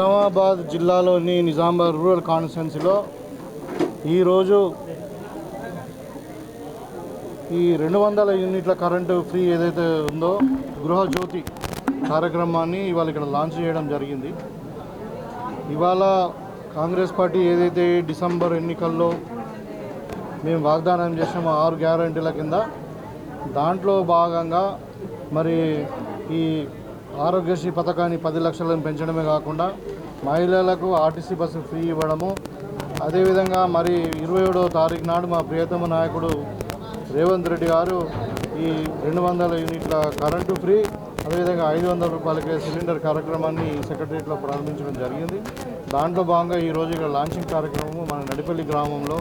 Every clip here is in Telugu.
నిజామాబాద్ జిల్లాలోని నిజామాబాద్ రూరల్ కాన్స్టిట్యున్సీలో ఈరోజు ఈ 200 యూనిట్ల కరెంటు ఫ్రీ ఏదైతే ఉందో గృహజ్యోతి కార్యక్రమాన్ని ఇవాళ ఇక్కడ లాంచ్ చేయడం జరిగింది. ఇవాళ కాంగ్రెస్ పార్టీ ఏదైతే డిసెంబర్ ఎన్నికల్లో మేము వాగ్దానం చేసామో 6 గ్యారంటీల కింద దాంట్లో భాగంగా మరి ఈ ఆరోగ్యశ్రీ పథకాన్ని 10 లక్షలను పెంచడమే కాకుండా మహిళలకు ఆర్టీసీ బస్సు ఫ్రీ ఇవ్వడము, అదేవిధంగా మరి 27వ తారీఖు నాడు మా ప్రియతమ నాయకుడు రేవంత్ రెడ్డి గారు ఈ 200 యూనిట్ల కరెంటు ఫ్రీ, అదేవిధంగా 500 రూపాయలకే సిలిండర్ కార్యక్రమాన్ని సెక్రటరియట్లో ప్రారంభించడం జరిగింది. దాంట్లో భాగంగా ఈరోజు ఇక్కడ లాంచింగ్ కార్యక్రమం మన నడిపల్లి గ్రామంలో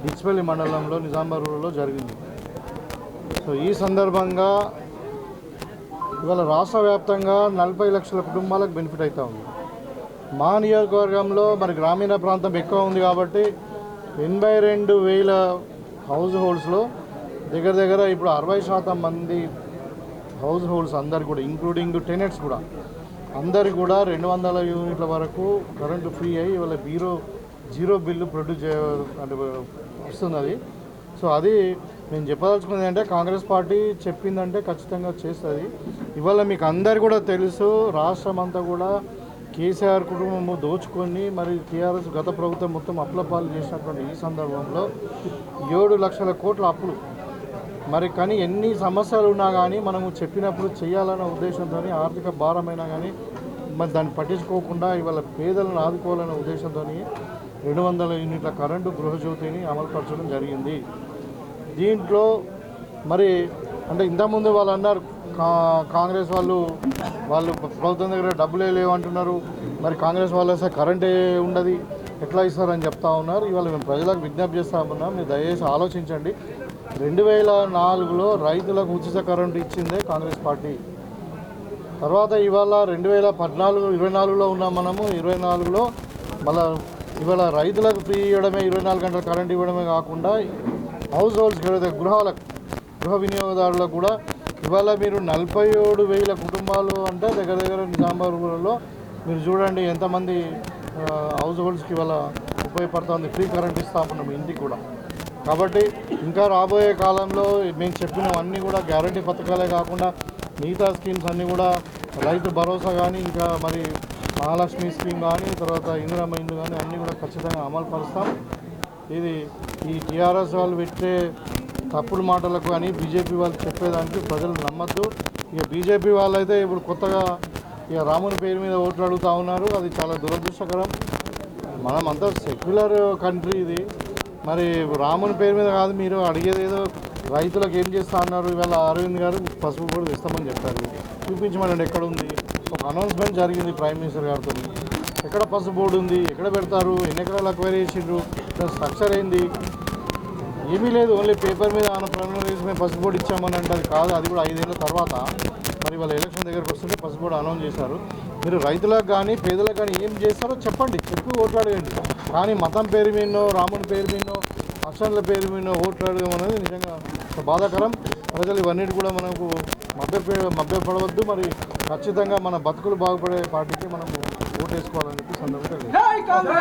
డిచ్పల్లి మండలంలో నిజామాబాద్ రూరల్లో జరిగింది. సో ఈ సందర్భంగా ఇవాళ రాష్ట్ర వ్యాప్తంగా 40 లక్షల కుటుంబాలకు బెనిఫిట్ అవుతూ ఉంది. మా నియోజకవర్గంలో మరి గ్రామీణ ప్రాంతం ఎక్కువ ఉంది కాబట్టి 82,000 హౌస్ హోల్డ్స్లో దగ్గర ఇప్పుడు 60% మంది హౌస్ హోల్డ్స్ అందరు కూడా ఇంక్లూడింగ్ టెనెంట్స్ కూడా అందరికి కూడా 200 యూనిట్ల వరకు కరెంటు ఫ్రీ అయ్యి ఇవాళ జీరో బిల్లు ప్రొడ్యూస్ అంటే వస్తుంది అది. సో అది నేను చెప్పదలుచుకున్నది అంటే కాంగ్రెస్ పార్టీ చెప్పిందంటే ఖచ్చితంగా చేస్తుంది. ఇవాళ మీకు అందరు కూడా తెలుసు, రాష్ట్రం అంతా కూడా కేసీఆర్ కుటుంబము దోచుకొని మరి టీఆర్ఎస్ గత ప్రభుత్వం మొత్తం అప్పులపాలు చేసినటువంటి ఈ సందర్భంలో 7 లక్షల కోట్ల అప్పులు. మరి కానీ ఎన్ని సమస్యలు ఉన్నా కానీ మనము చెప్పినప్పుడు చేయాలన్న ఉద్దేశంతో ఆర్థిక భారమైనా కానీ మరి దాన్ని పట్టించుకోకుండా ఇవాళ పేదలను ఆదుకోవాలనే ఉద్దేశంతో 200 యూనిట్ల కరెంటు గృహజ్యోతిని అమలుపరచడం జరిగింది. దీంట్లో మరి అంటే ఇంతకుముందు వాళ్ళు అన్నారు కాంగ్రెస్ వాళ్ళు ప్రభుత్వం దగ్గర డబ్బులే లేవంటున్నారు, మరి కాంగ్రెస్ వాళ్ళు వస్తే కరెంటే ఉండదు ఎట్లా ఇస్తారని చెప్తా ఉన్నారు. ఇవాళ మేము ప్రజలకు విజ్ఞప్తి చేస్తా ఉన్నాం, మీరు దయచేసి ఆలోచించండి. 2004లో రైతులకు ఉచిత కరెంటు ఇచ్చిందే కాంగ్రెస్ పార్టీ. తర్వాత ఇవాళ 2024లో ఉన్నాం మనము. 24లో మళ్ళీ ఇవాళ రైతులకు ఫ్రీ ఇవ్వడమే, 24 గంటల కరెంట్ ఇవ్వడమే కాకుండా హౌస్ హోల్డ్స్కి ఏదైతే గృహ వినియోగదారులకు కూడా ఇవాళ మీరు 47,000 కుటుంబాలు అంటే దగ్గర నిజామాబాద్ రూరల్లో మీరు చూడండి ఎంతమంది హౌస్ హోల్డ్స్కి ఇవాళ ఉపయోగపడుతుంది. ఫ్రీ కరెంట్ ఇస్తామన్నాం ఇంటికి కూడా. కాబట్టి ఇంకా రాబోయే కాలంలో మేము చెప్పినవన్నీ కూడా గ్యారంటీ పథకాలే కాకుండా మిగతా స్కీమ్స్ అన్నీ కూడా రైతు భరోసా కానీ ఇంకా మరి మహాలక్ష్మి స్కీమ్ కానీ తర్వాత ఇందిరమ్మ ఇల్లు కానీ అన్నీ కూడా ఖచ్చితంగా అమలు పరుస్తాం. ఇది ఈ టీఆర్ఎస్ వాళ్ళు పెట్టే తప్పుడు మాటలకు కానీ బీజేపీ వాళ్ళు చెప్పేదానికి ప్రజలు నమ్మద్దు. ఇక బీజేపీ వాళ్ళైతే ఇప్పుడు కొత్తగా ఇక రాముని పేరు మీద ఓట్లు అడుగుతూ ఉన్నారు. అది చాలా దురదృష్టకరం. మనమంతా సెక్యులర్ కంట్రీ ఇది. మరి రాముని పేరు మీద కాదు, మీరు అడిగేది ఏదో రైతులకు ఏం చేస్తా అన్నారు. ఇవాళ అరవింద్ గారు పసుపు కూడా ఇస్తామని చెప్పారు. చూపించమనండి ఎక్కడ ఉంది. ఒక అనౌన్స్మెంట్ జరిగింది ప్రైమ్ మినిస్టర్ గారితో. ఎక్కడ పసుపు బోర్డు ఉంది, ఎక్కడ పెడతారు, ఎన్ని ఎకరాలు అక్వైర్ చేసిండ్రు, స్ట్రక్చర్ ఏంది, ఏమీ లేదు. ఓన్లీ పేపర్ మీద ప్రణాళిక వేసి మేము పసుపు బోర్డు ఇచ్చామని అంటే అది కాదు. అది కూడా 5 ఏళ్ళ తర్వాత మరి వాళ్ళ ఎలక్షన్ దగ్గరకు వస్తుంటే పసుపు బోర్డు అనౌన్స్ చేశారు. మీరు రైతులకు కానీ పేదలకు కానీ ఏం చేస్తారో చెప్పండి, చెప్పి ఓట్లు అడగండి. కానీ మతం పేరు మీదనో రాముని పేరు మీదనో అక్షరాల పేరు మీదనో ఓట్లు అడగడం అనేది నిజంగా బాధాకరం. ప్రజలు ఇవన్నిటి కూడా మనకు మభ్యపడవద్దు. మరి ఖచ్చితంగా మన బతుకులు బాగుపడే పార్టీకి మనము ఓటు వేసుకోవాలని చెప్పి సందర్భంగా